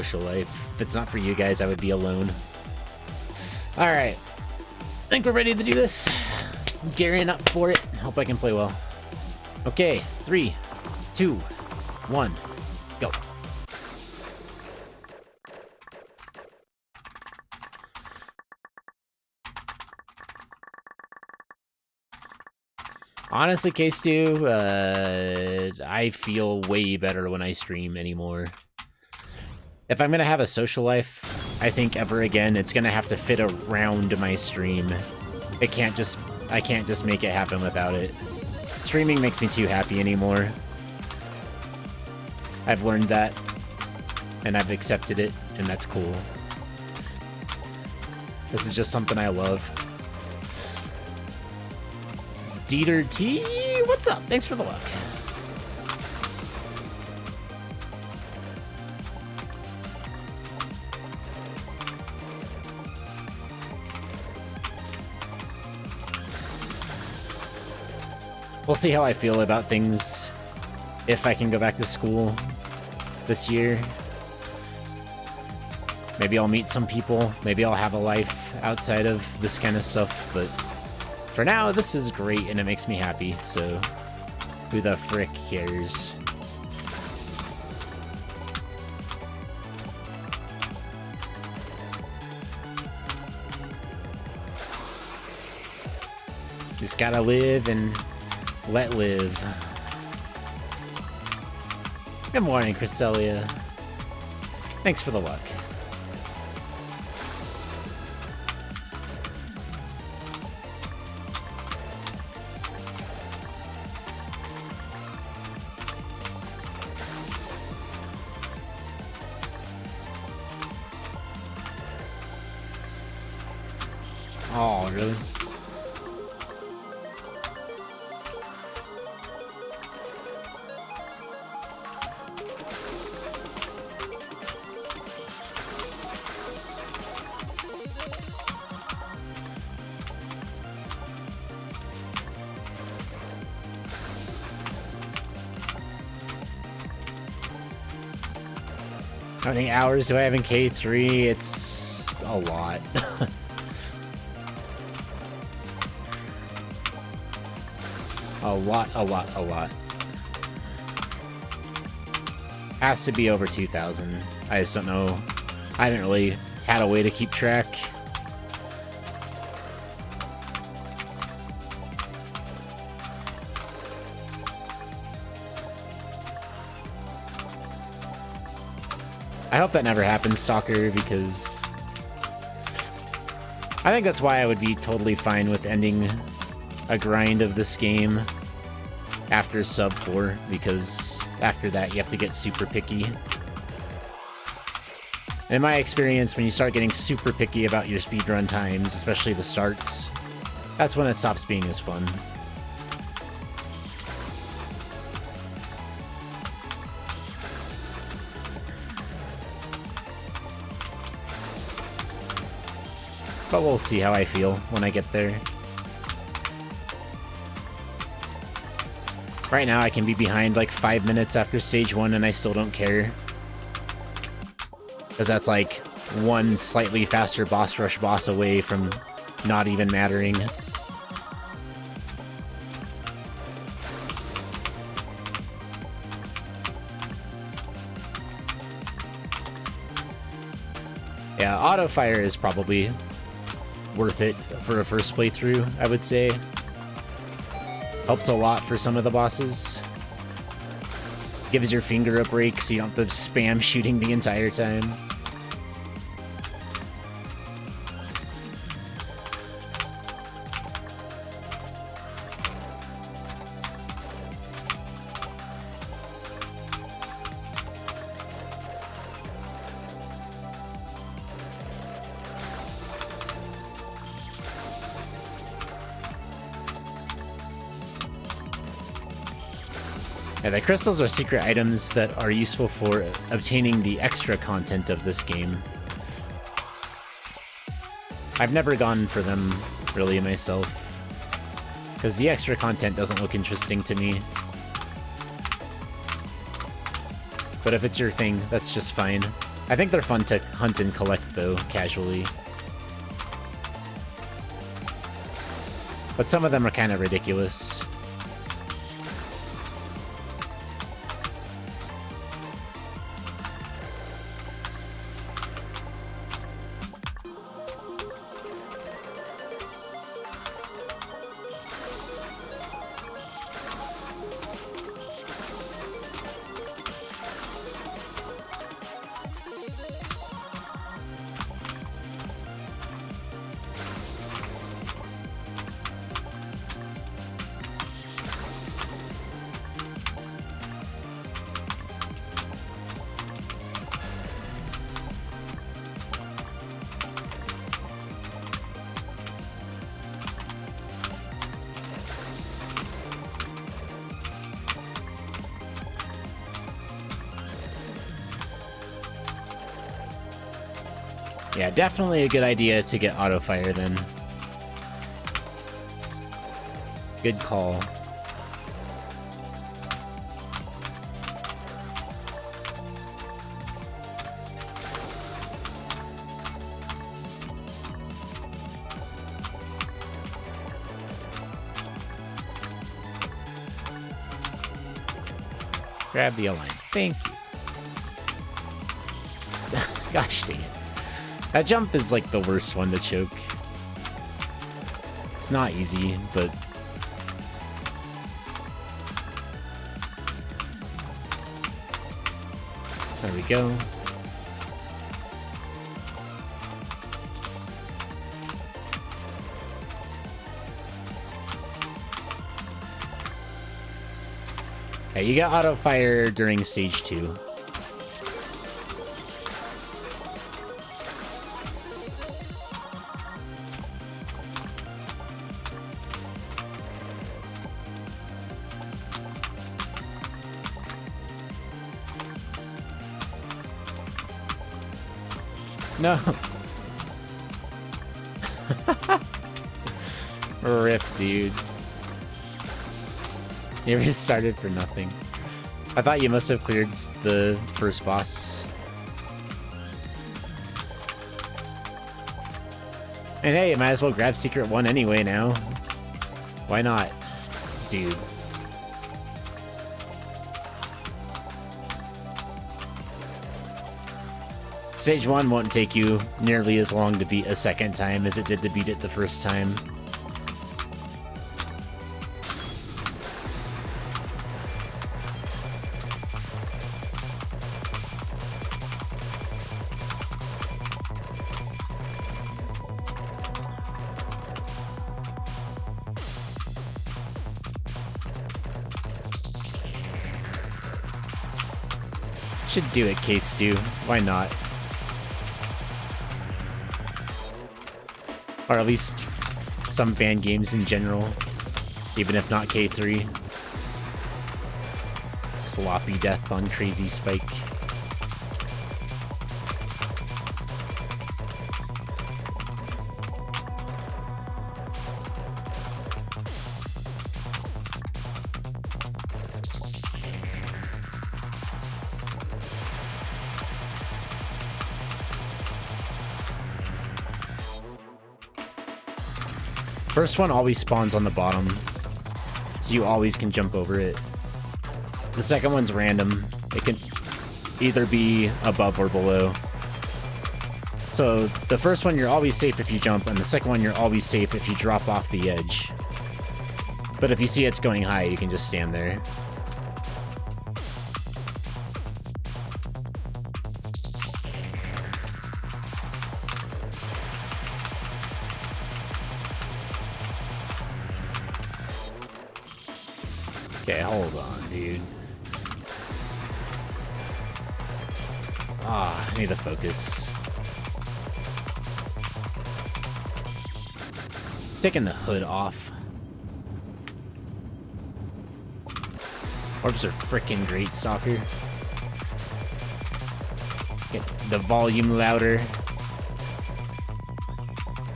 social life. If it's not for you guys, I would be alone. Alright. I think we're ready to do this. I'm gearing up for it. Hope I can play well. Okay, 3, 2, 1, go. Honestly, CakeSauc3, I feel way better when I stream anymore. If I'm gonna have a social life, I think ever again, it's gonna have to fit around my stream. I can't just make it happen without it. Streaming makes me too happy anymore. I've learned that, and I've accepted it, and that's cool. This is just something I love. Dieter T, what's up? Thanks for the luck. We'll see how I feel about things if I can go back to school this year. Maybe I'll meet some people. Maybe I'll have a life outside of this kind of stuff, but for now, this is great and it makes me happy, so who the frick cares? Just gotta live and let live. Good morning, Cresselia. Thanks for the luck. Oh, really? How many hours do I have in K3? It's a lot. A lot. Has to be over 2,000. I just don't know. I haven't really had a way to keep track. I hope that never happens, Stalker, because I think that's why I would be totally fine with ending a grind of this game after sub 4, because after that you have to get super picky. In my experience, when you start getting super picky about your speedrun times, especially the starts, that's when it stops being as fun. But we'll see how I feel when I get there. Right now I can be behind like 5 minutes after stage 1 and I still don't care. Because that's like one slightly faster boss rush boss away from not even mattering. Yeah, auto fire is probably worth it for a first playthrough, I would say. Helps a lot for some of the bosses. Gives your finger a break so you don't have to spam shooting the entire time. Yeah, the crystals are secret items that are useful for obtaining the extra content of this game. I've never gone for them, really, myself, because the extra content doesn't look interesting to me. But if it's your thing, that's just fine. I think they're fun to hunt and collect, though, casually. But some of them are kind of ridiculous. Yeah, definitely a good idea to get auto fire then. Good call. Grab the align. Thank you. Gosh dang it. That jump is like the worst one to choke. It's not easy, but... There we go. Okay, you got auto fire during stage 2. No. Rip, dude. You restarted for nothing. I thought you must have cleared the first boss. And hey, you might as well grab Secret 1 anyway now. Why not, dude? Stage 1 won't take you nearly as long to beat a second time as it did to beat it the first time. Should do it, CakeSauc3. Why not? Or at least some fan games in general, even if not K3. Sloppy death on Crazy Spike. First one always spawns on the bottom, so you always can jump over it. The second one's random. It can either be above or below. So the first one you're always safe if you jump, and the second one you're always safe if you drop off the edge. But if you see it's going high, you can just stand there. Okay, hold on, dude. Ah, I need to focus. Taking the hood off. Orbs are freaking great, Stalker. Get the volume louder.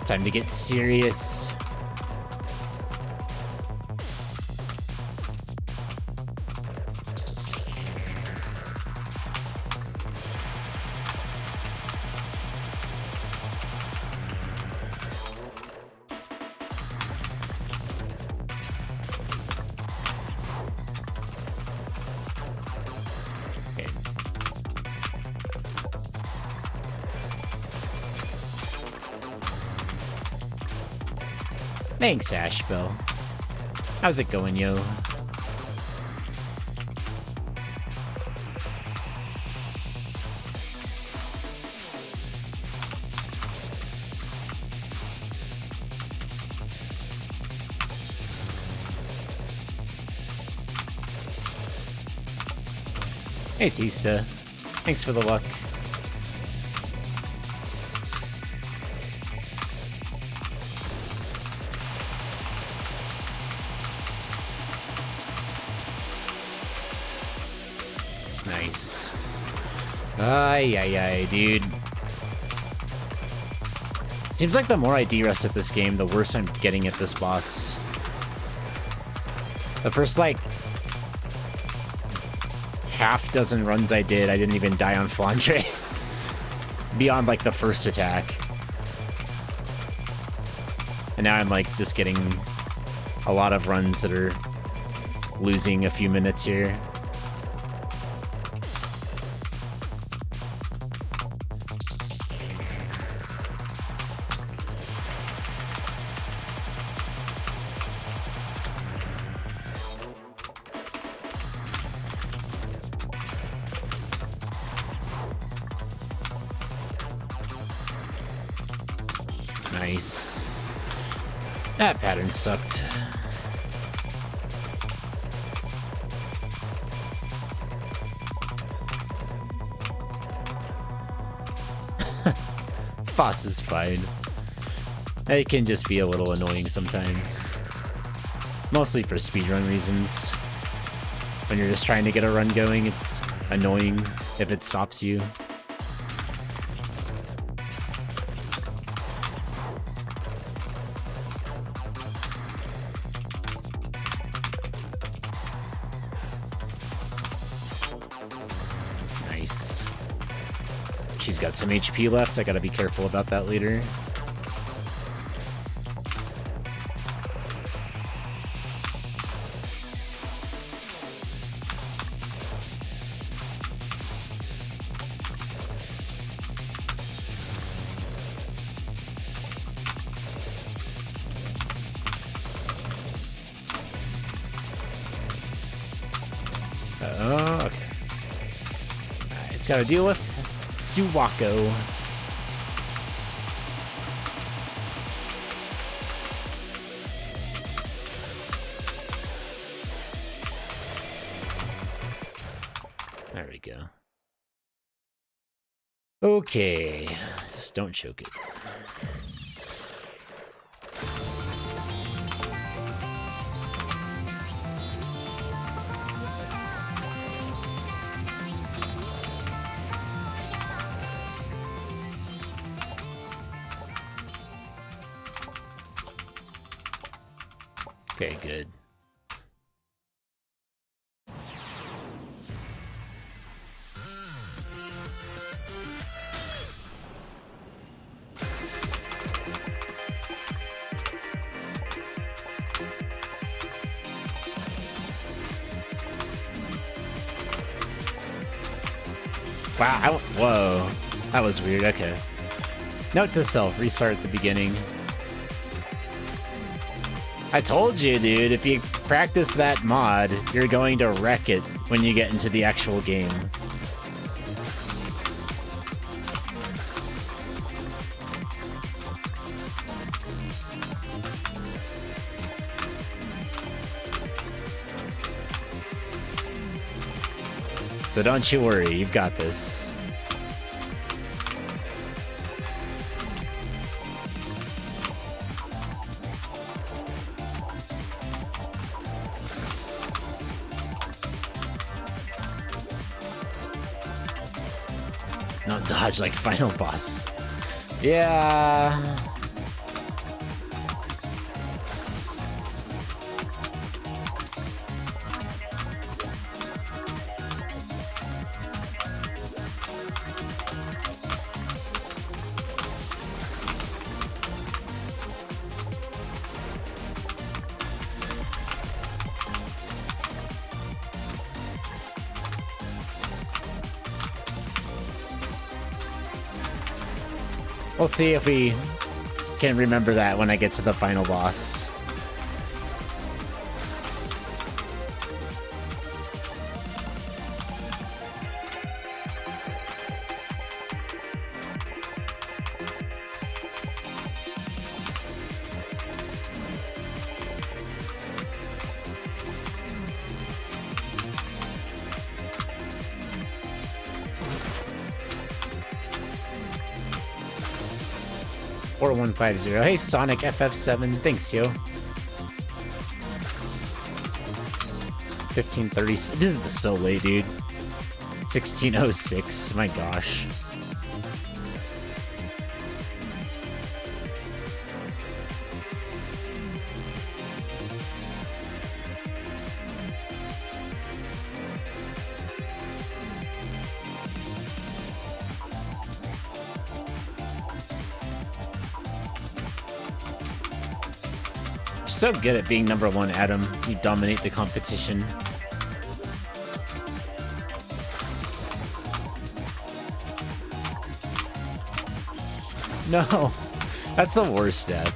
Time to get serious. Thanks, Ashbo. How's it going, yo? Hey, Tista. Thanks for the luck. Nice. Ay, dude. Seems like the more I de-rest at this game, the worse I'm getting at this boss. The first, like, half dozen runs I did, I didn't even die on Flandre. Beyond, like, the first attack. And now I'm, like, just getting a lot of runs that are losing a few minutes here. Nice. That pattern sucked. This boss is fine. It can just be a little annoying sometimes. Mostly for speedrun reasons. When you're just trying to get a run going, it's annoying if it stops you. Nice. She's got some HP left. I gotta be careful about that later. Okay. I just gotta deal with Suwako. There we go. Okay. Just don't choke it. Okay, good. Wow, whoa. That was weird, okay. Note to self, restart at the beginning. I told you, dude, if you practice that mod, you're going to wreck it when you get into the actual game. So don't you worry, you've got this. Not dodge like final boss. Yeah. We'll see if we Can remember that when I get to the final boss. Hey, Sonic FF7, thanks, yo. 1530. This is so late, dude. 1606. My gosh. So good at being number one, Adam. You dominate the competition. No, that's the worst, Dad.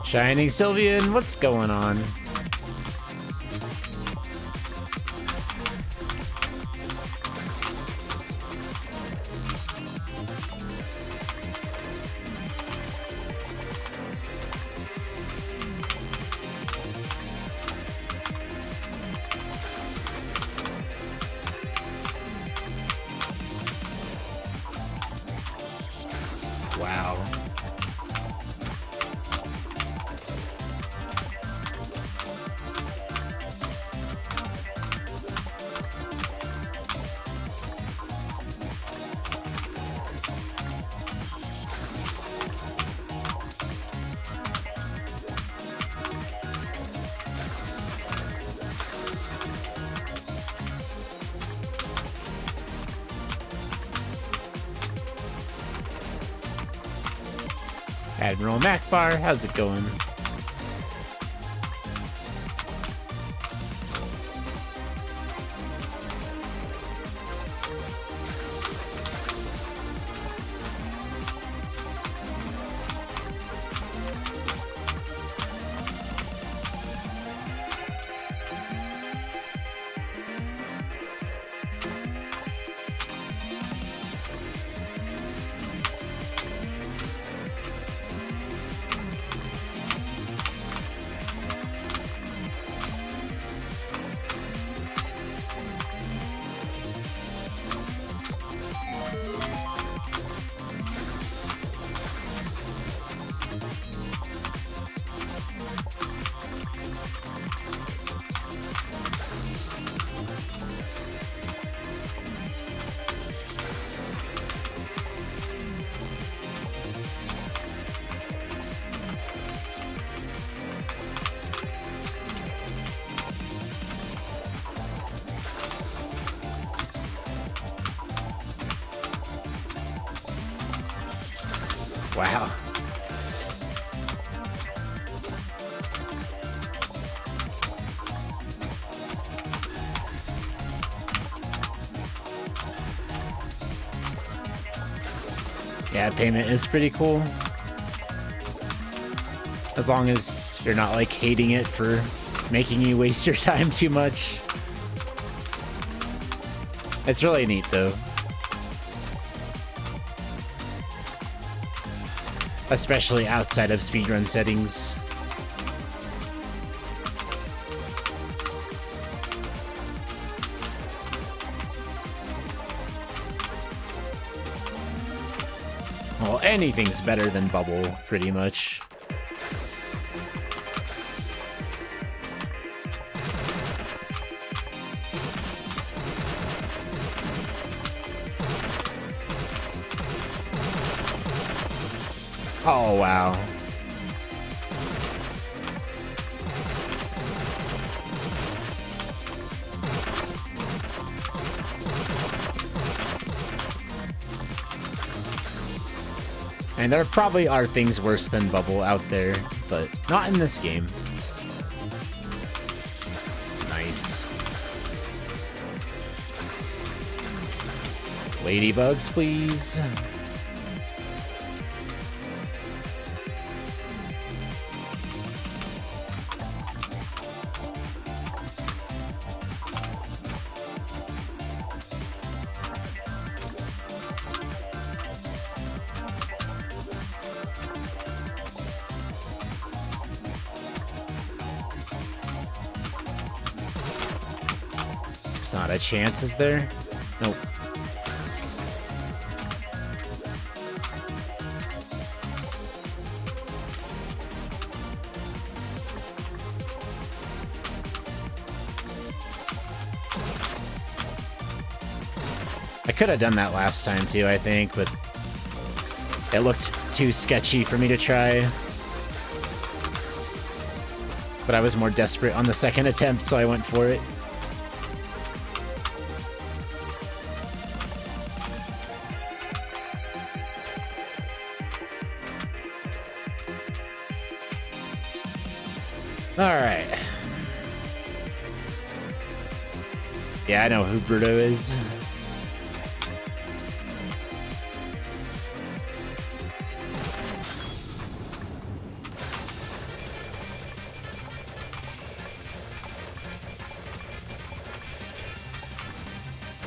Shining Sylvian, what's going on? Wow. Admiral Macbar, how's it going? Wow. Yeah, payment is pretty cool. As long as you're not like hating it for making you waste your time too much. It's really neat though. Especially outside of speedrun settings. Anything's better than bubble, pretty much. Oh, wow. And there probably are things worse than bubble out there, but not in this game. Nice. Ladybugs, please. There's not a chance, is there? Nope. I could have done that last time too, I think, but it looked too sketchy for me to try. But I was more desperate on the second attempt, so I went for it. Alright. Yeah, I know who Bruto is.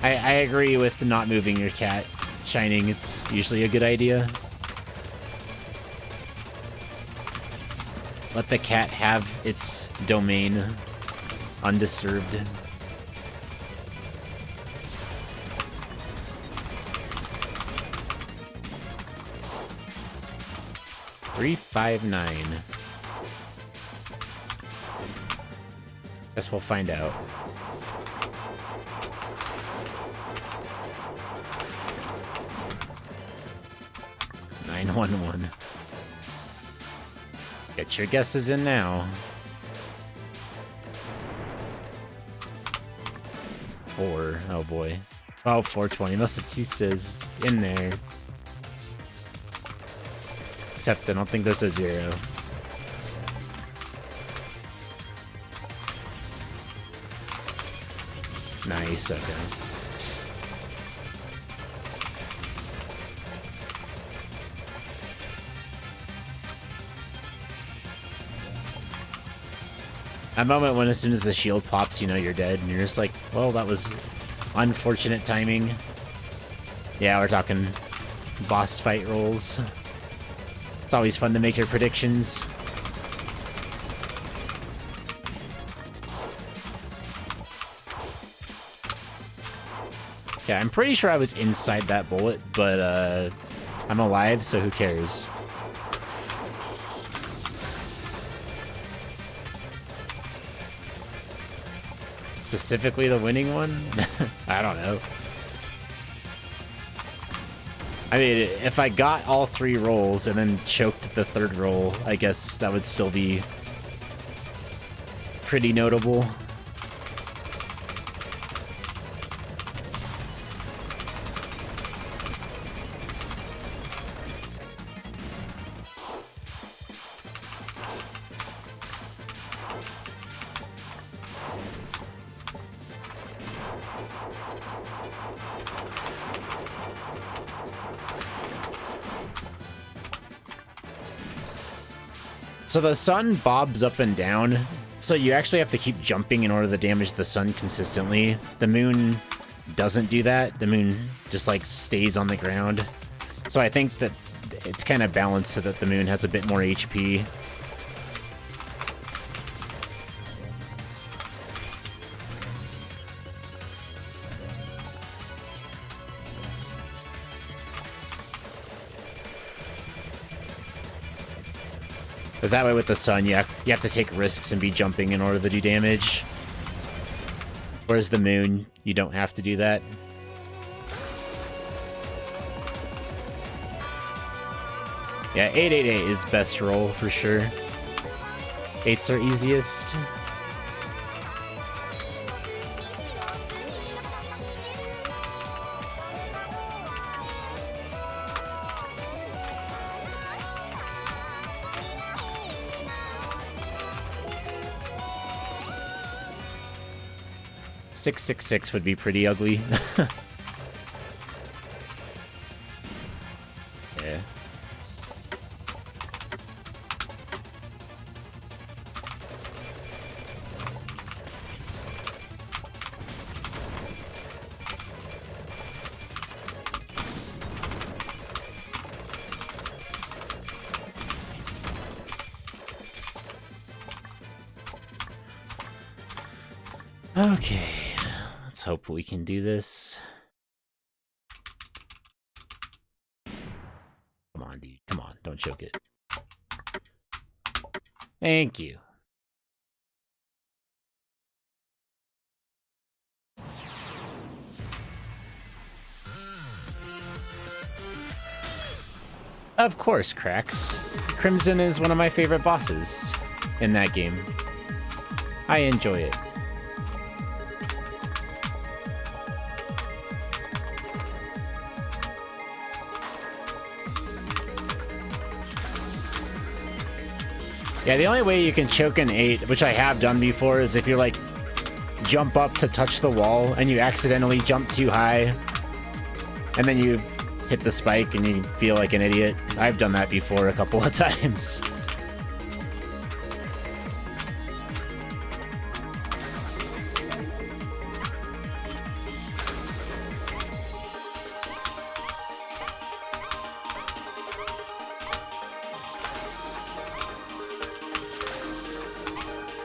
I agree with not moving your cat. Shining, it's usually a good idea. Let the cat have its domain undisturbed. $359. Guess we'll find out. $911. Get your guesses in now. 4. Oh boy. Oh, 420. Los Batistas in there. Except I don't think there's a 0. Nice, okay. A moment when as soon as the shield pops, you know you're dead, and you're just like, well, that was unfortunate timing. Yeah, we're talking boss fight rolls. It's always fun to make your predictions. Okay, I'm pretty sure I was inside that bullet, but I'm alive, so who cares? Specifically the winning one? I don't know. I mean, if I got all 3 rolls and then choked the 3rd roll, I guess that would still be pretty notable. So the sun bobs up and down, so you actually have to keep jumping in order to damage the sun consistently. The moon doesn't do that. The moon just like stays on the ground. So I think that it's kind of balanced so that the moon has a bit more HP. Because that way with the sun, you have to take risks and be jumping in order to do damage. Whereas the moon, you don't have to do that. Yeah, 888 is best roll for sure. 8s are easiest. .666 would be pretty ugly. Yeah. Okay. Let's hope we can do this. Come on, dude. Come on. Don't choke it. Thank you. Of course, Cracks. Crimson is one of my favorite bosses in that game. I enjoy it. Yeah, the only way you can choke an 8, which I have done before, is if you like jump up to touch the wall and you accidentally jump too high and then you hit the spike and you feel like an idiot. I've done that before a couple of times.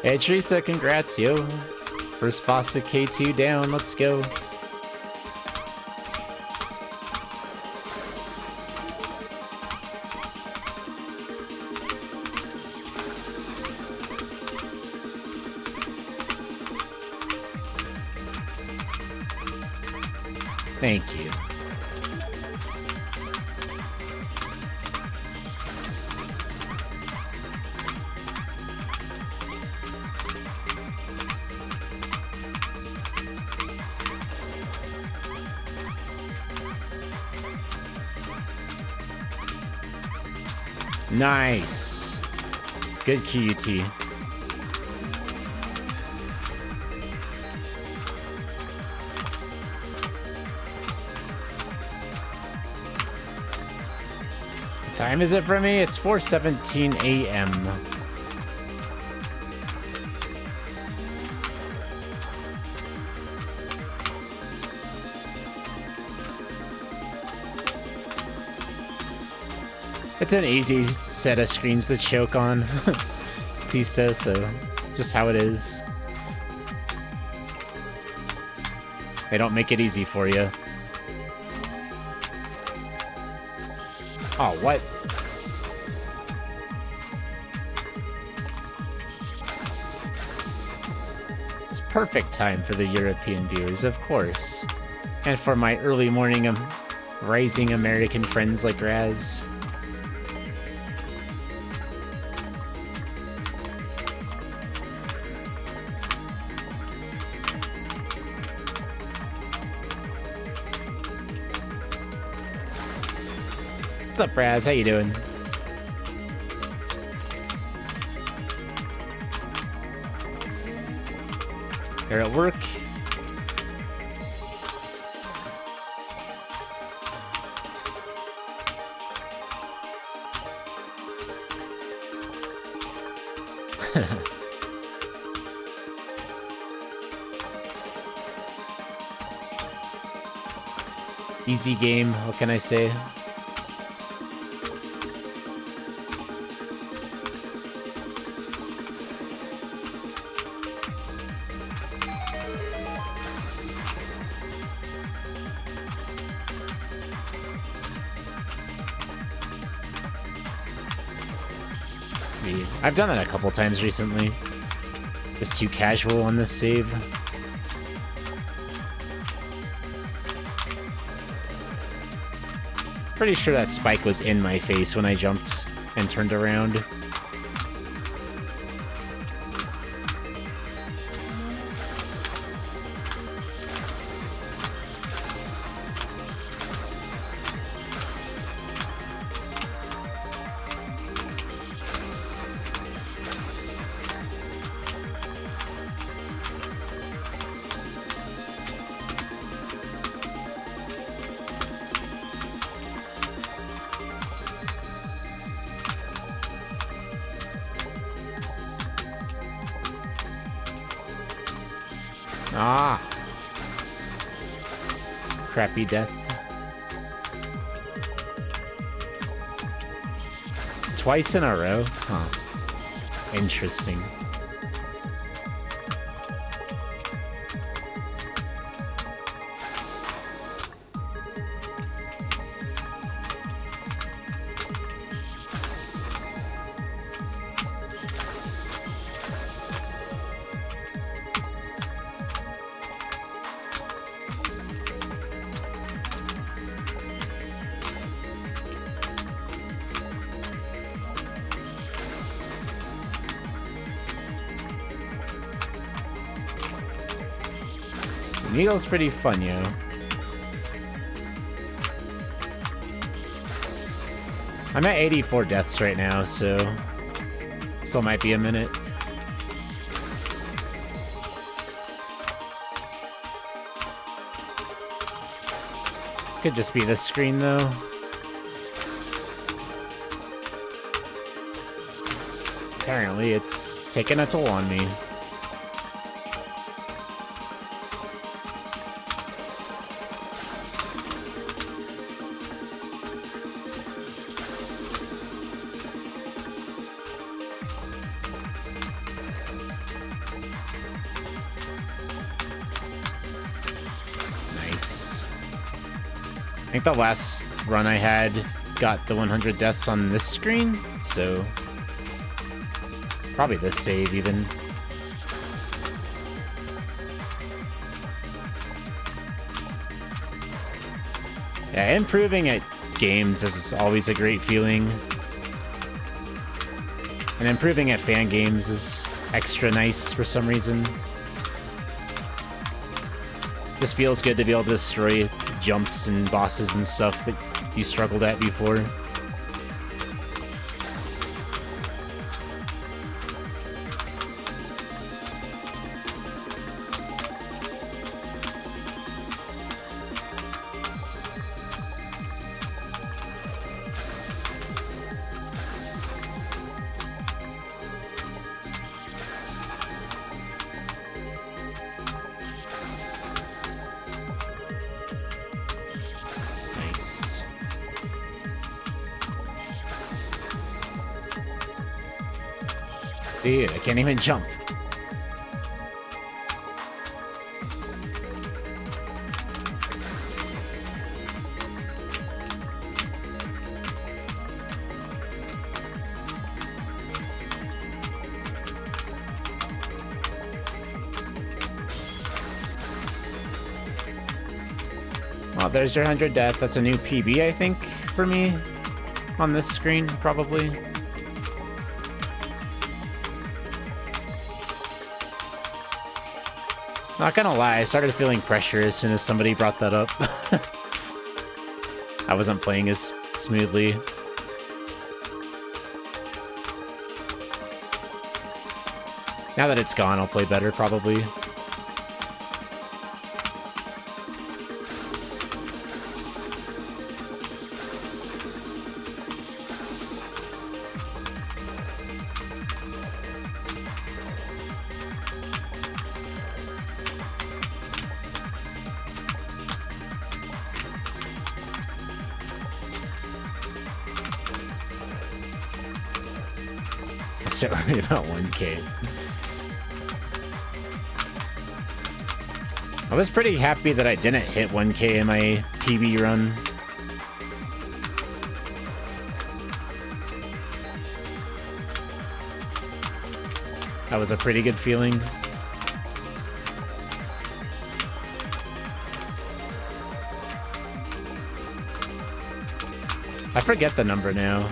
Hey Teresa, congrats, yo. First boss of K2 down, let's go. Thank you. Nice. Good QUT. What time is it for me? It's 4:17 a.m. It's an easy set of screens to choke on. Tista, so just how it is. They don't make it easy for you. Oh, what? It's perfect time for the European viewers, of course. And for my early morning rising American friends like Raz. What's up, Raz? How you doing? You're at work? Easy game, what can I say? Sweet. I've done that a couple times recently. Just too casual on this save. Pretty sure that spike was in my face when I jumped and turned around. Ah! Crappy death. Twice in a row? Huh. Interesting. Needle's pretty fun, yo. I'm at 84 deaths right now, so still might be a minute. Could just be this screen, though. Apparently, it's taking a toll on me. I think the last run I had got the 100 deaths on this screen, so probably this save even. Yeah, improving at games is always a great feeling. And improving at fan games is extra nice for some reason. Just feels good to be able to destroy jumps and bosses and stuff that you struggled at before. Dude, I can't even jump. Well, there's your 100 death. That's a new PB, I think, for me on this screen, probably. Not gonna lie, I started feeling pressure as soon as somebody brought that up. I wasn't playing as smoothly. Now that it's gone, I'll play better, probably. Still worried about 1K. I was pretty happy that I didn't hit 1K in my PB run. That was a pretty good feeling. I forget the number now.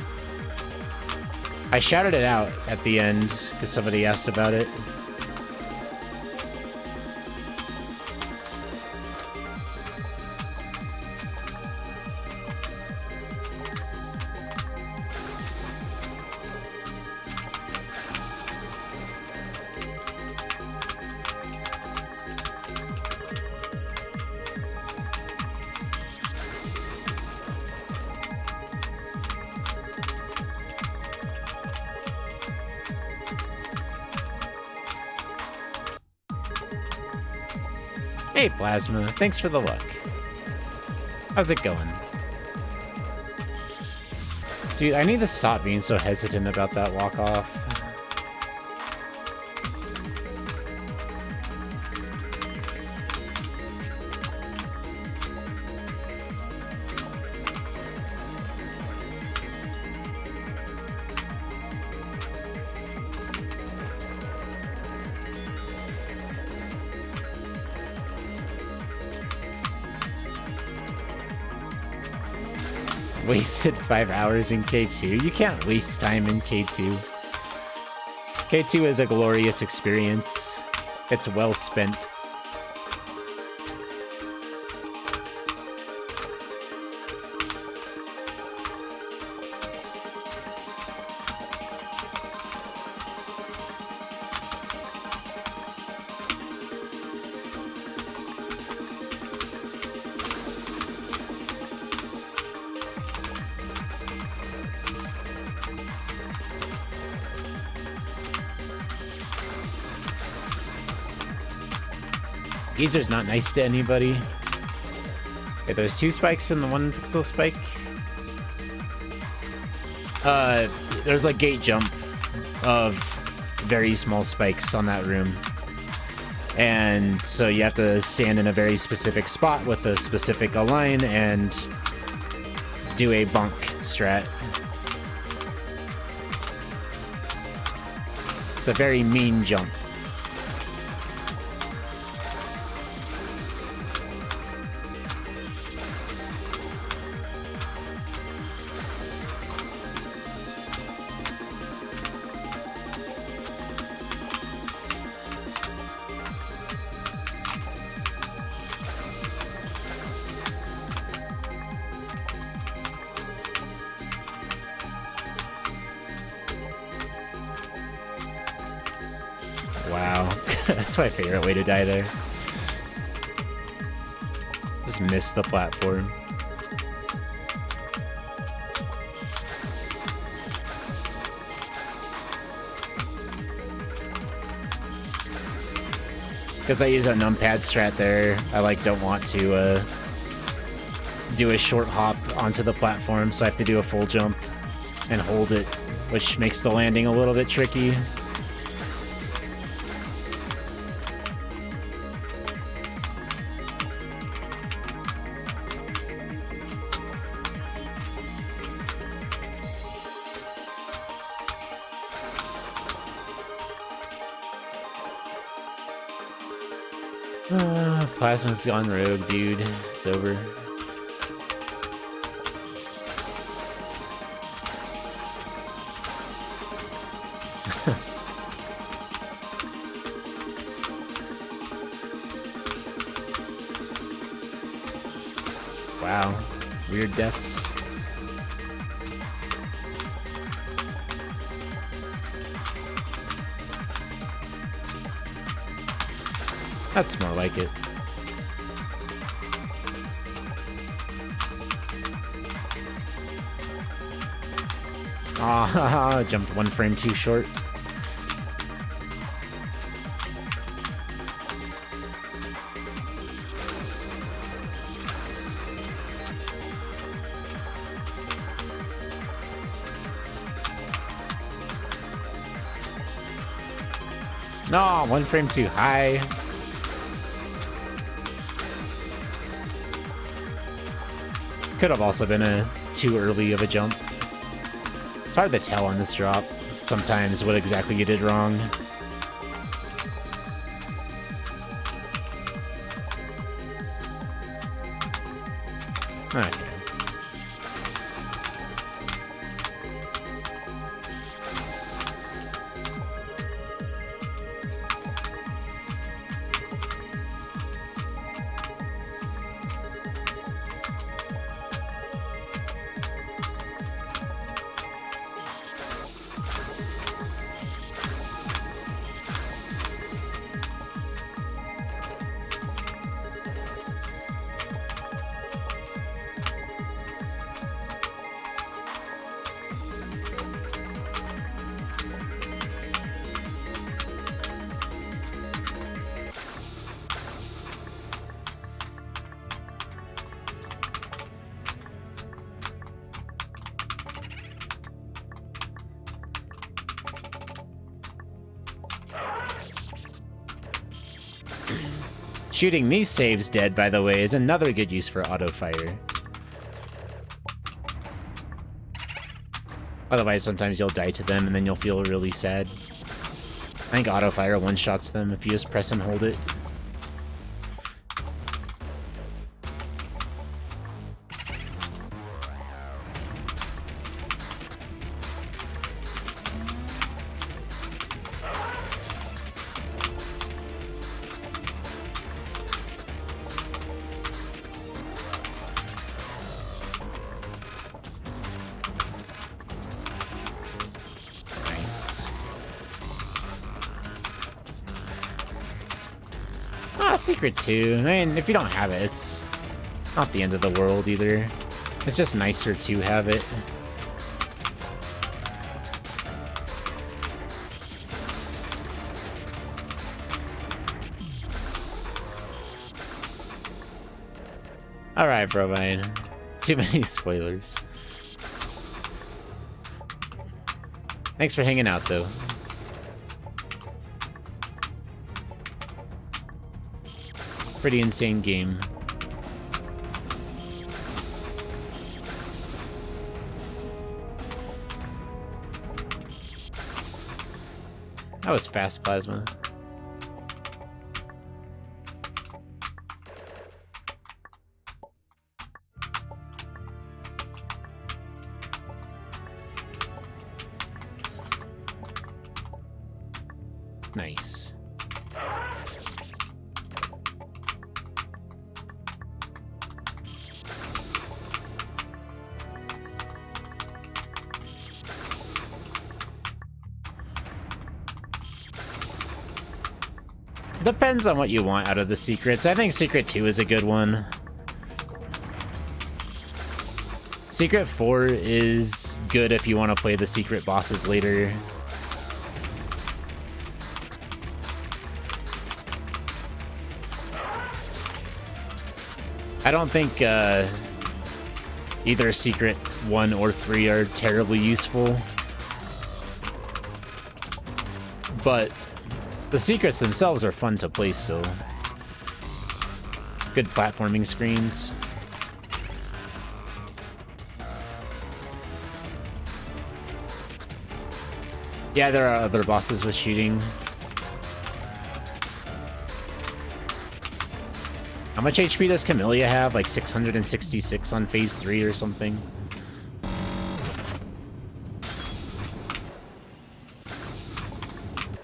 I shouted it out at the end because somebody asked about it. Hey, Plasma. Thanks for the luck. How's it going? Dude, I need to stop being so hesitant about that walk-off. Wasted 5 hours in K2? You can't waste time in K2. K2 is a glorious experience. It's well spent. Geezer's not nice to anybody. Okay, there's 2 spikes and the 1 pixel spike. There's like gate jump of very small spikes on that room. And so you have to stand in a very specific spot with a specific align and do a bonk strat. It's a very mean jump. Wow, that's my favorite way to die there. Just miss the platform. Because I use a numpad strat there, I like don't want to do a short hop onto the platform, so I have to do a full jump and hold it, which makes the landing a little bit tricky. Plasma's gone rogue, dude. It's over. Wow. Weird deaths. That's more like it. Ah, jumped 1 frame too short. No, 1 frame too high. Could have also been a too early of a jump. It's hard to tell on this drop sometimes what exactly you did wrong. Okay. Shooting these saves dead, by the way, is another good use for auto-fire. Otherwise, sometimes you'll die to them, and then you'll feel really sad. I think auto-fire one-shots them if you just press and hold it. Secret 2. I mean, if you don't have it, it's not the end of the world either. It's just nicer to have it. Alright, bro, man. Too many spoilers. Thanks for hanging out, though. Pretty insane game. That was fast plasma. Nice. Depends on what you want out of the secrets. I think Secret 2 is a good one. Secret 4 is good if you want to play the secret bosses later. I don't think either Secret 1 or 3 are terribly useful. But the secrets themselves are fun to play still. Good platforming screens. Yeah, there are other bosses with shooting. How much HP does Kamilia have? Like 666 on phase 3 or something?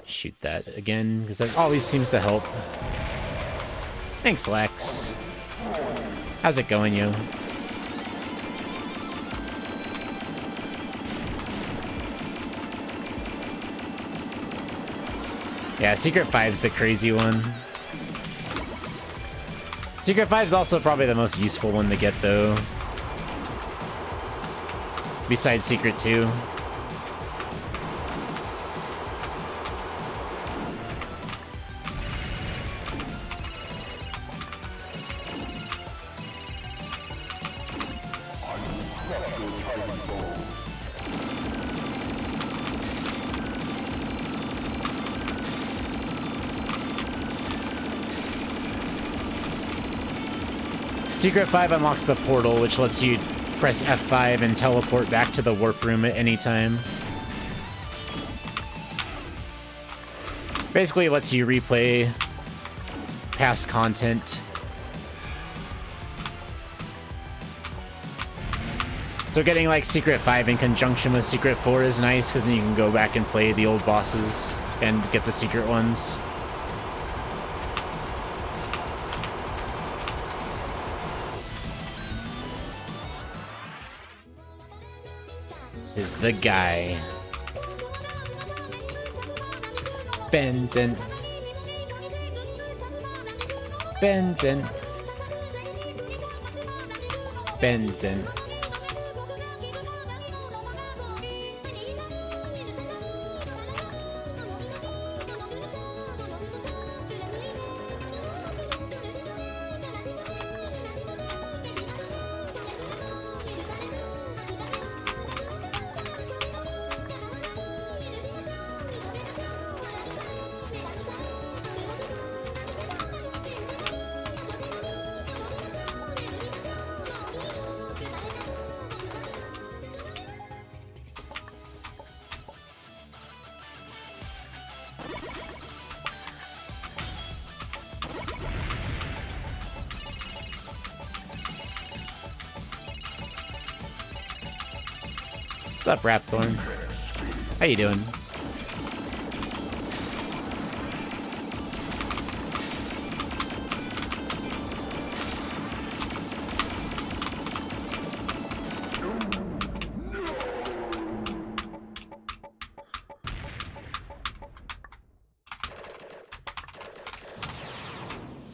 Shoot that again, because that always seems to help. Thanks, Lex. How's it going, yo? Yeah, Secret 5's the crazy one. Secret 5's also probably the most useful one to get, though. Besides Secret 2. Secret 5 unlocks the portal, which lets you press F5 and teleport back to the warp room at any time. Basically lets you replay past content. So getting like Secret 5 in conjunction with Secret 4 is nice, because then you can go back and play the old bosses and get the secret ones. Is the guy. Benzin. Benzin. Benzin. What's up, Rapthorn? How you doing?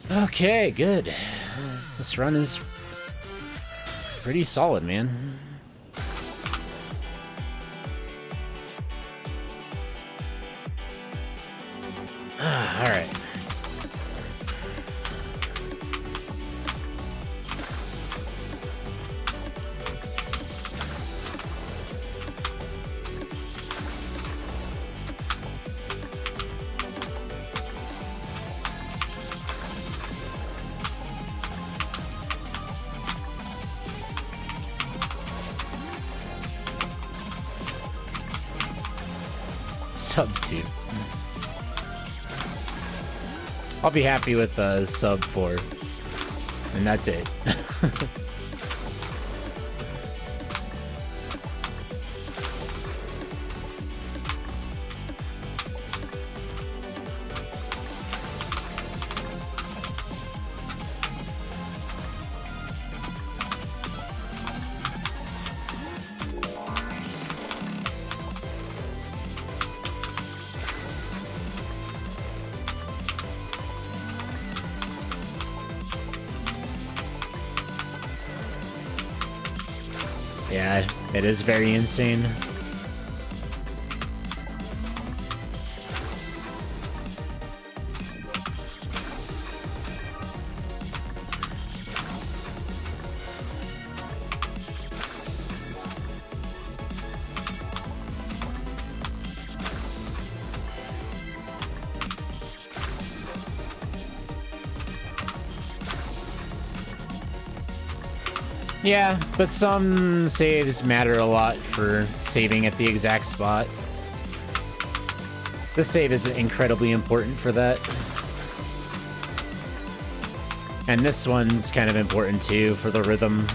Okay, good. This run is pretty solid, man. All right. Sub 2. I'll be happy with sub 4. And that's it. Yeah, it is very insane. Yeah, but some saves matter a lot for saving at the exact spot. This save is incredibly important for that. And this one's kind of important too for the rhythm.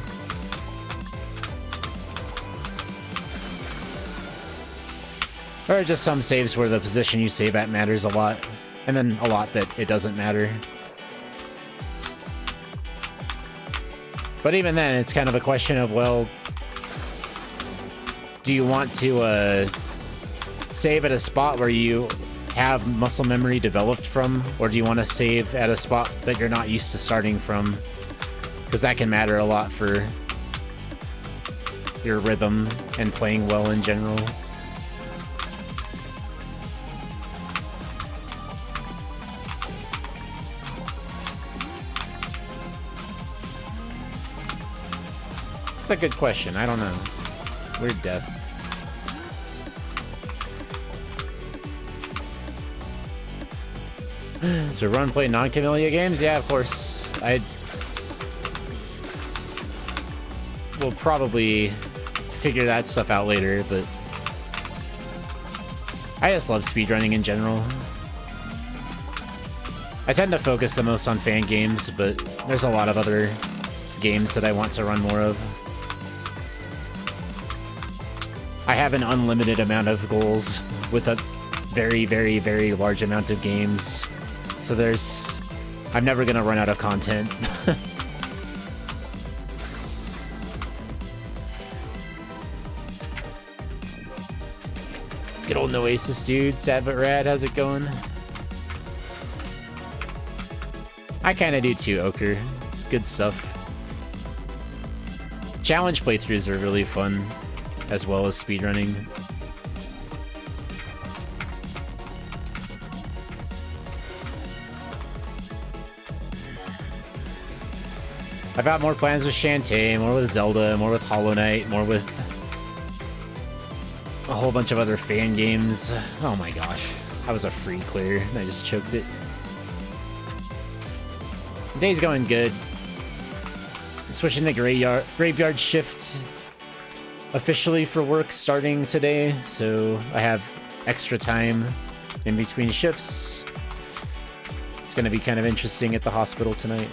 There are just some saves where the position you save at matters a lot, and then a lot that it doesn't matter. But even then, it's kind of a question of, well, do you want to save at a spot where you have muscle memory developed from, or do you want to save at a spot that you're not used to starting from? Because that can matter a lot for your rhythm and playing well in general. That's a good question. I don't know. Weird death. So run play non-Kamilia games? Yeah, of course. I will probably figure that stuff out later, but I just love speedrunning in general. I tend to focus the most on fan games, but there's a lot of other games that I want to run more of. I have an unlimited amount of goals with a very, very, very large amount of games. So I'm never gonna run out of content. Good old Oasis dude, sad but rad, how's it going? I kinda do too, Ochre. It's good stuff. Challenge playthroughs are really fun, as well as speedrunning. I've got more plans with Shantae, more with Zelda, more with Hollow Knight, more with a whole bunch of other fan games. Oh my gosh. That was a free clear, and I just choked it. The day's going good. Switching to graveyard shift officially for work starting today, so I have extra time in between shifts. It's gonna be kind of interesting at the hospital tonight.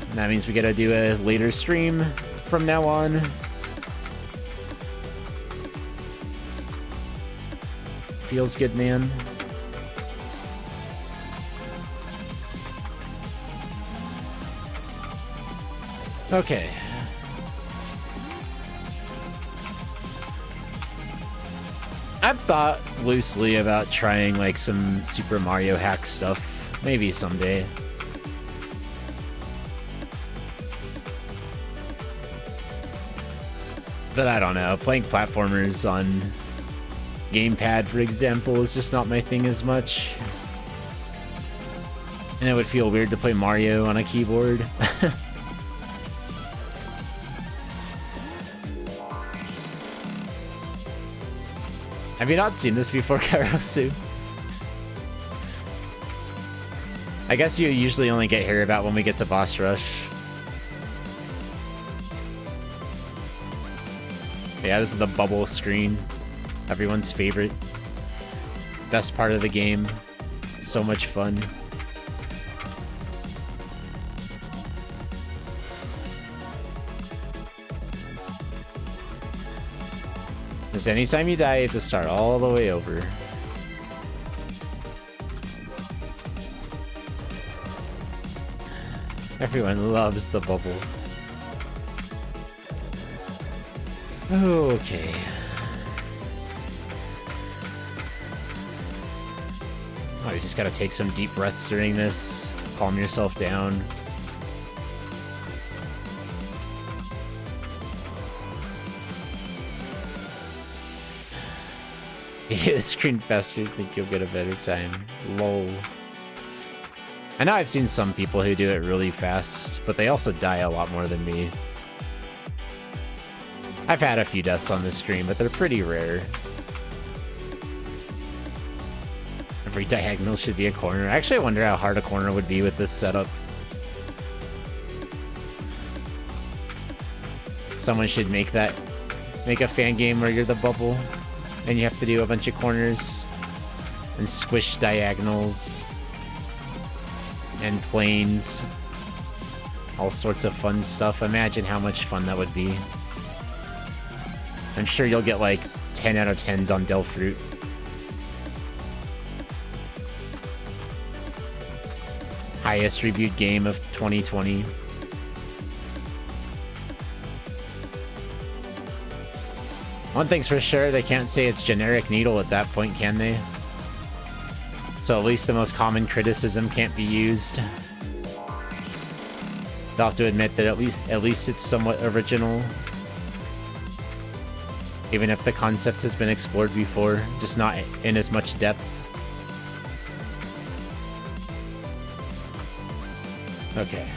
And that means we gotta do a later stream from now on. Feels good, man. Okay. I've thought loosely about trying like some Super Mario hack stuff, maybe someday. But I don't know, playing platformers on gamepad, for example, is just not my thing as much. And it would feel weird to play Mario on a keyboard. Have you not seen this before, Kairosu? I guess you usually only get here about when we get to boss rush. Yeah, this is the bubble screen. Everyone's favorite. Best part of the game. So much fun. Because anytime you die, you have to start all the way over. Everyone loves the bubble. Okay. Oh, you just gotta take some deep breaths during this. Calm yourself down. You hit the screen faster, think you'll get a better time. Lol. I know I've seen some people who do it really fast, but they also die a lot more than me. I've had a few deaths on this stream, but they're pretty rare. Every diagonal should be a corner. Actually, I wonder how hard a corner would be with this setup. Someone should make a fan game where you're the bubble, and you have to do a bunch of corners, and squish diagonals, and planes. All sorts of fun stuff. Imagine how much fun that would be. I'm sure you'll get like 10 out of 10s on Delfruit. Highest reviewed game of 2020. One thing's for sure, they can't say it's generic Needle at that point, can they? So at least the most common criticism can't be used. They'll have to admit that at least it's somewhat original. Even if the concept has been explored before, just not in as much depth. Okay.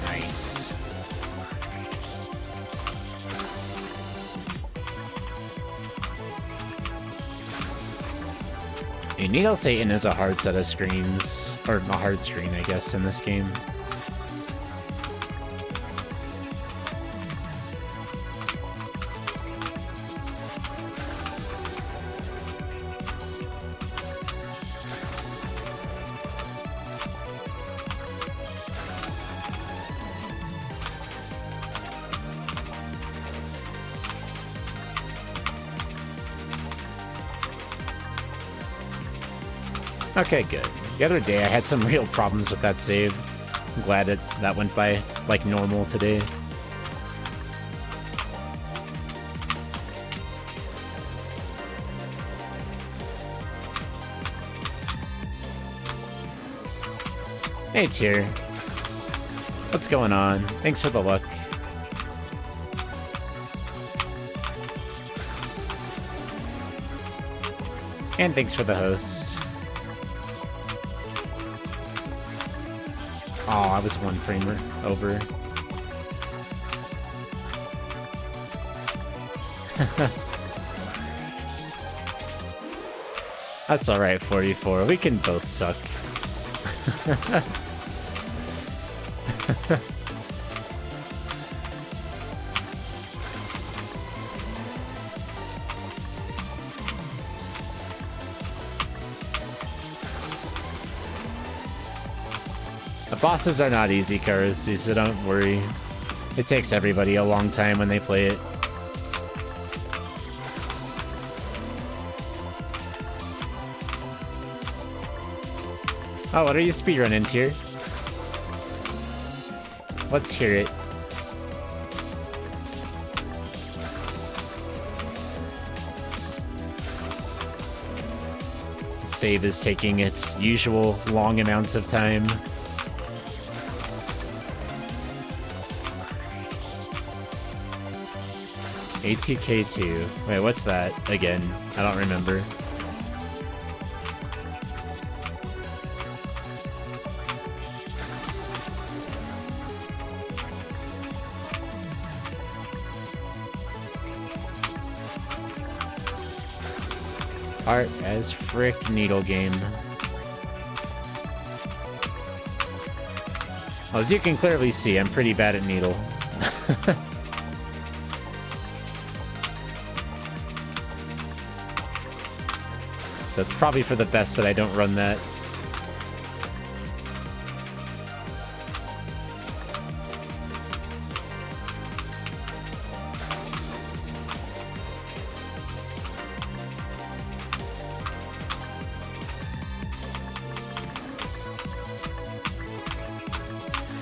Nice. Needle Satan is a hard set of screens, or a hard screen, I guess, in this game. Okay, good. The other day I had some real problems with that save. I'm glad that went by like normal today. Hey, Tyr. What's going on? Thanks for the luck. And thanks for the host. Oh, I was one framer over. That's alright, 44. We can both suck. The bosses are not easy, Karusi, so don't worry. It takes everybody a long time when they play it. Oh, what are you speedrunning, Tyr? Let's hear it. Save is taking its usual long amounts of time. ATK2. Wait, what's that again? I don't remember. Art as frick needle game. Well, as you can clearly see, I'm pretty bad at needle. So it's probably for the best that I don't run that.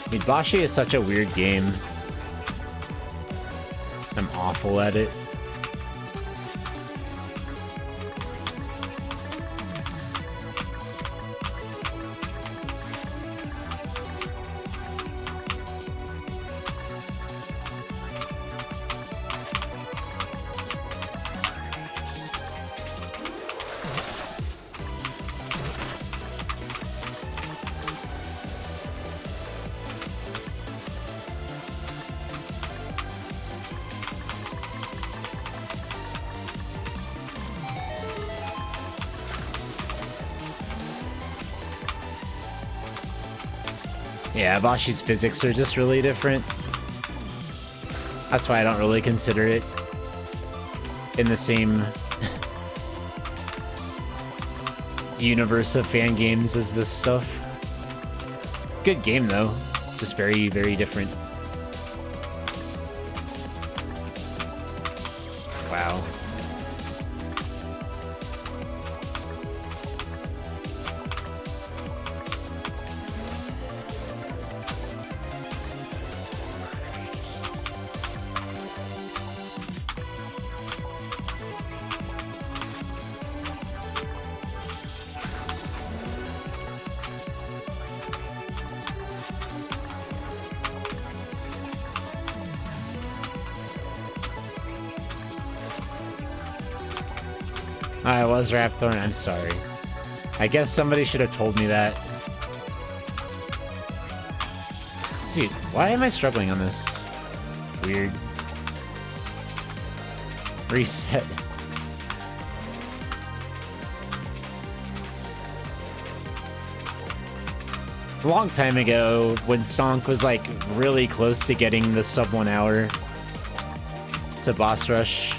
Midbashi is such a weird game. I'm awful at it. Yeah, Bashi's physics are just really different. That's why I don't really consider it in the same universe of fan games as this stuff. Good game, though. Just very, very different. Wow. I was Rapthorn, I'm sorry. I guess somebody should have told me that. Dude, why am I struggling on this? Weird. Reset. A long time ago, when Stonk was like really close to getting the sub 1 hour to boss rush,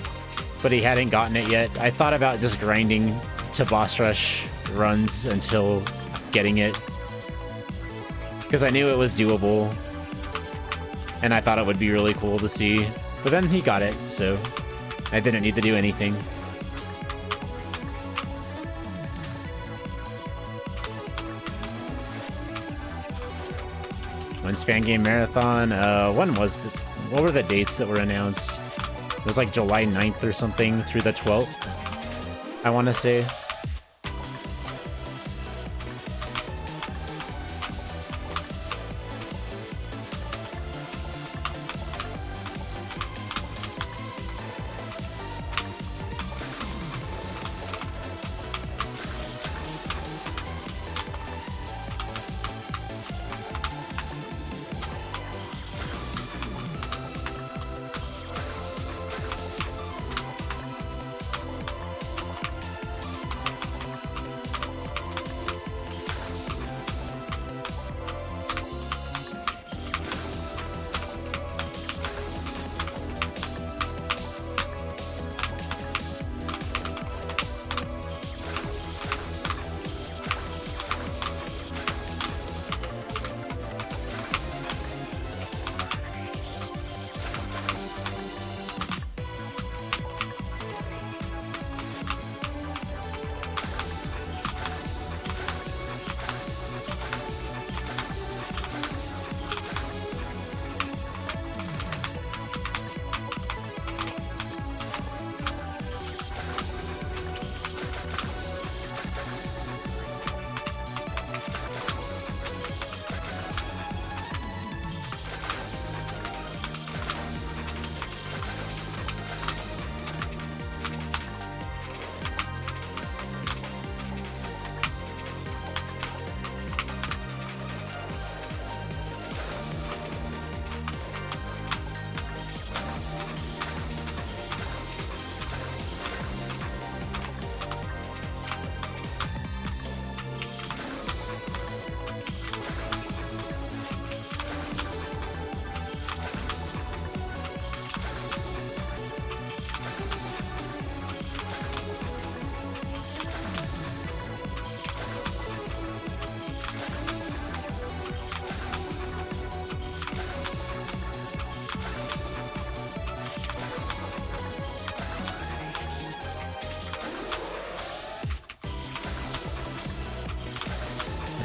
but he hadn't gotten it yet, I thought about just grinding to boss rush runs until getting it. Because I knew it was doable, and I thought it would be really cool to see. But then he got it, so I didn't need to do anything. When's Fan Game Marathon? What were the dates that were announced? It was like July 9th or something through the 12th, I want to say.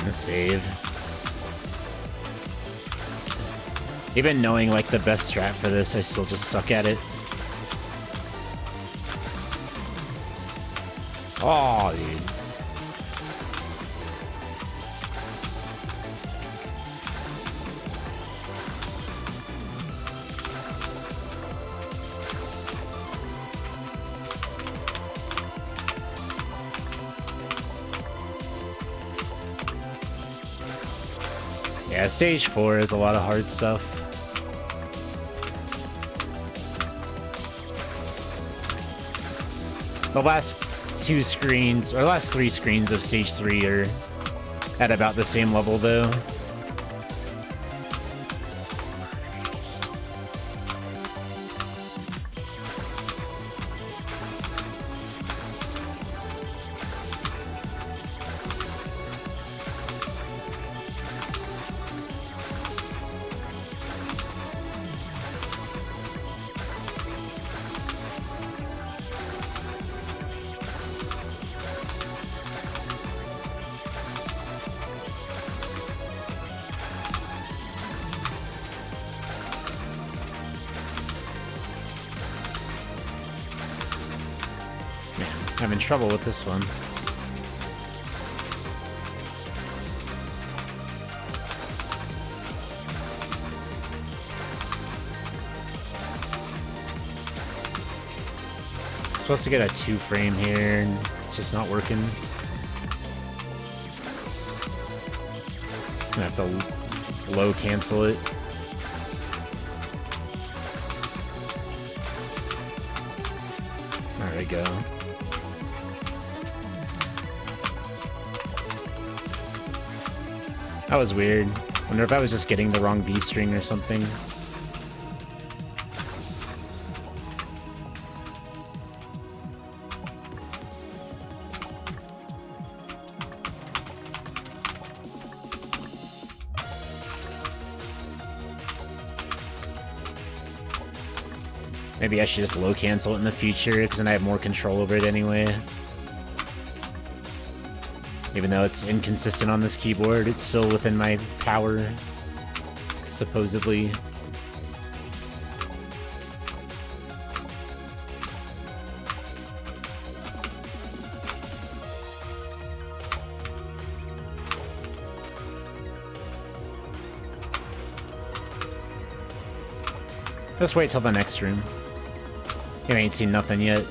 Save. Even knowing like the best strat for this, I still just suck at it. Oh, dude. Yeah, stage 4 is a lot of hard stuff. The last 2 screens, or last 3 screens of stage 3 are at about the same level though. Having trouble with this one. Supposed to get a 2 frame here, and it's just not working. I'm gonna have to low cancel it. There we go. That was weird. Wonder if I was just getting the wrong V string or something. Maybe I should just low cancel it in the future, because then I have more control over it anyway. Even though it's inconsistent on this keyboard, it's still within my power. supposedly. Just wait till the next stream. You ain't seen nothing yet.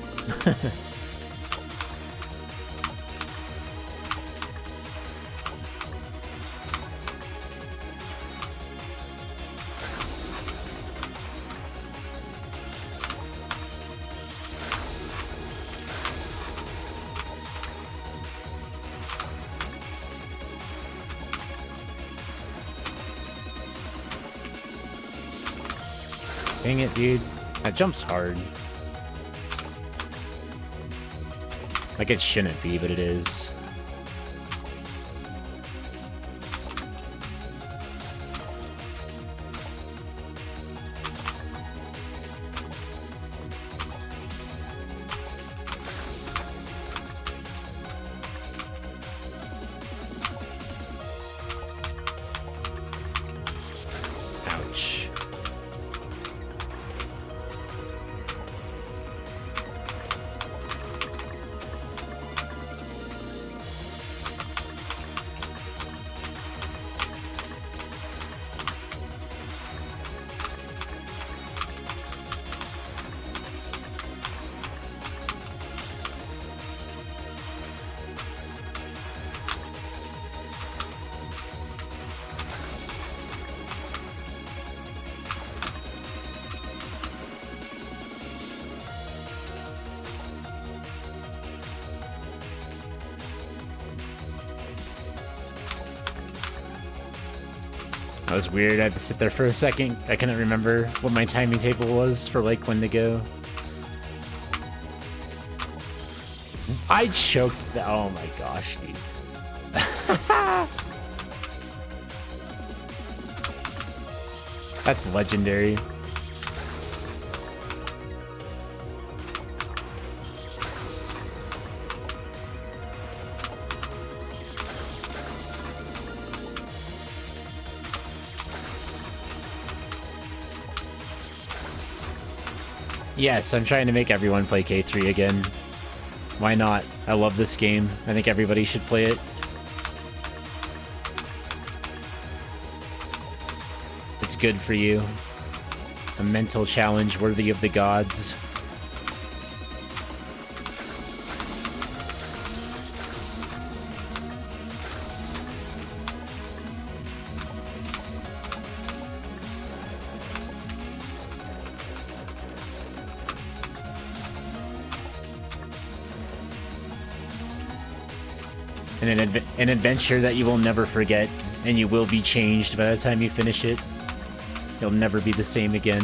Dang it, dude. That jump's hard. Like, it shouldn't be, but it is. Ouch. That was weird. I had to sit there for a second. I couldn't remember what my timing table was for, like, when to go. I choked the— oh my gosh, dude. That's legendary. Yes, I'm trying to make everyone play K3 again. Why not? I love this game. I think everybody should play it. It's good for you. A mental challenge worthy of the gods. And an adventure that you will never forget, and you will be changed by the time you finish it. You'll never be the same again.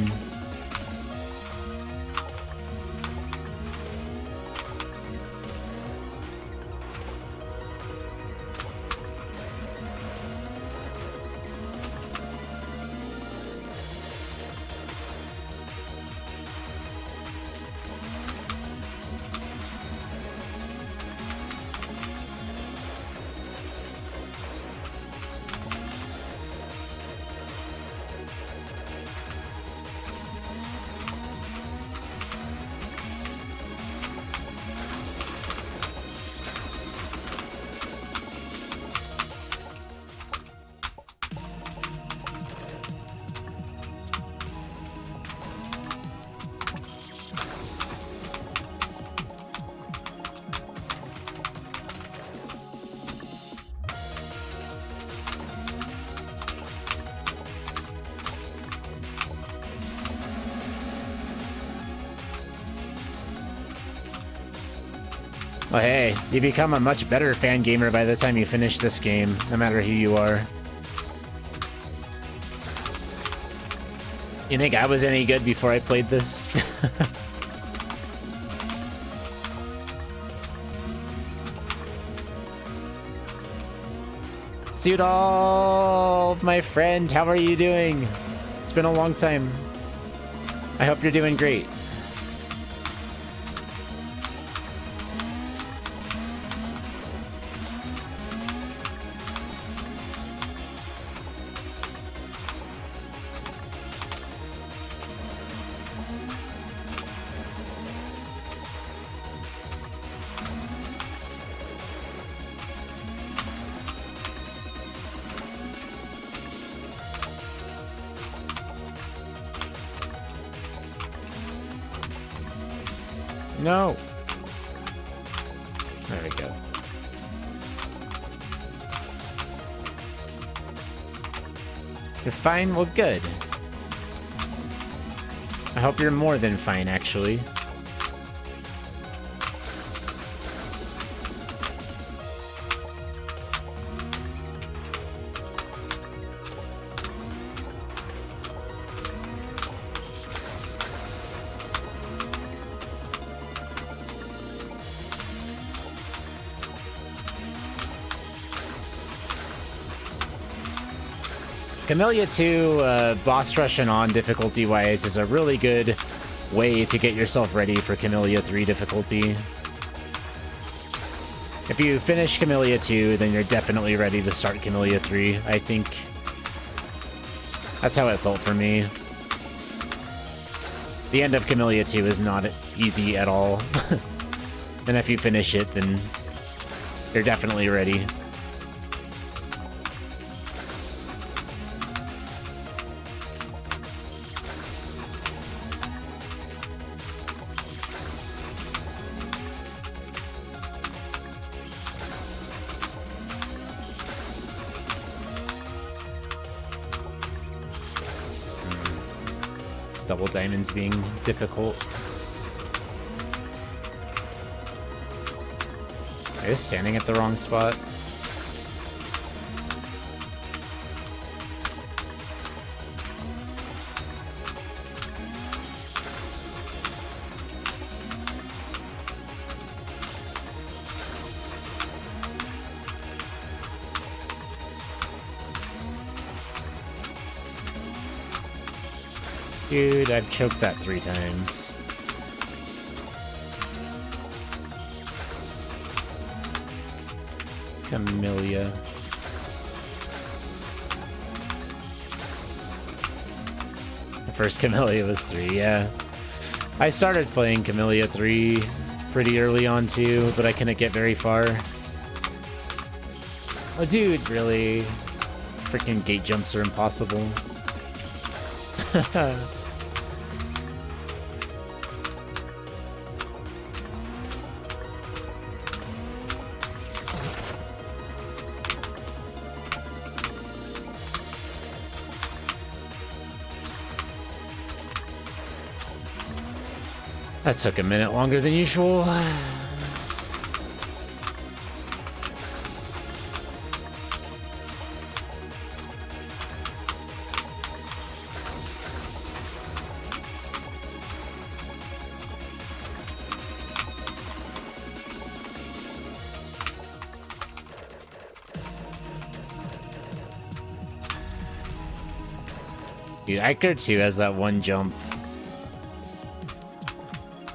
Well, hey, you become a much better fan gamer by the time you finish this game, no matter who you are. You think I was any good before I played this? Sudolph, my friend, how are you doing? It's been a long time. I hope you're doing great. No. There we go. You're fine? Well, good. I hope you're more than fine, actually. Kamilia 2, boss rush and on difficulty-wise, is a really good way to get yourself ready for Kamilia 3 difficulty. If you finish Kamilia 2, then you're definitely ready to start Kamilia 3. I think that's how it felt for me. The end of Kamilia 2 is not easy at all. And if you finish it, then you're definitely ready. Double diamonds being difficult. I was standing at the wrong spot. Dude, I've choked that 3 times. Kamilia. The first Kamilia was 3, yeah. I started playing Kamilia 3 pretty early on too, but I couldn't get very far. Oh dude, really? Freaking gate jumps are impossible. That took a minute longer than usual. Dude, Iker 2 has that one jump.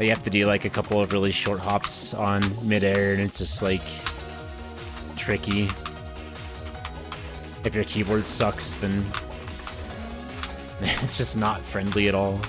You have to do like a couple of really short hops on midair, and it's just like tricky. If your keyboard sucks, then it's just not friendly at all.